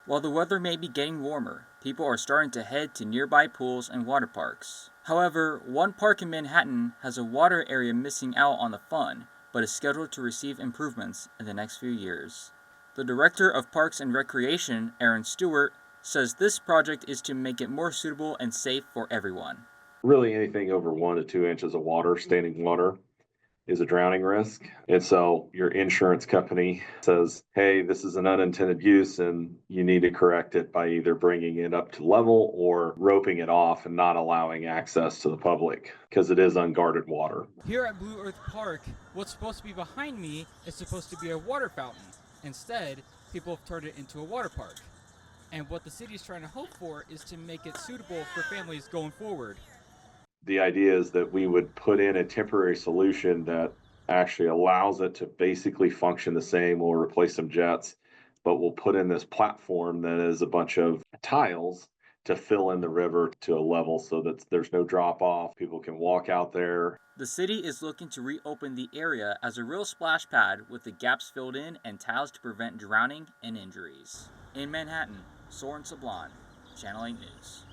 While the weather may be getting warmer, people are starting to head to nearby pools and water parks. However, one park in Manhattan has a water area missing out on the fun, but is scheduled to receive improvements in the next few years. The director of Parks and Recreation, Aaron Stewart, says this project is to make it more suitable and safe for everyone. Really, anything over 1 to 2 inches of water, standing water, is a drowning risk. And so your insurance company says, hey, this is an unintended use and you need to correct it by either bringing it up to level or roping it off and not allowing access to the public because it is unguarded water. Here at Blue Earth Park, what's supposed to be behind me is supposed to be a water fountain. Instead, people have turned it into a water park. And what the city is trying to hope for is to make it suitable for families going forward. The idea is that we would put in a temporary solution that actually allows it to basically function the same. We'll replace some jets, but we'll put in this platform that is a bunch of tiles to fill in the river to a level so that there's no drop off. People can walk out there. The city is looking to reopen the area as a real splash pad with the gaps filled in and tiles to prevent drowning and injuries. In Manhattan, Soren Sablan, Channel 8 News.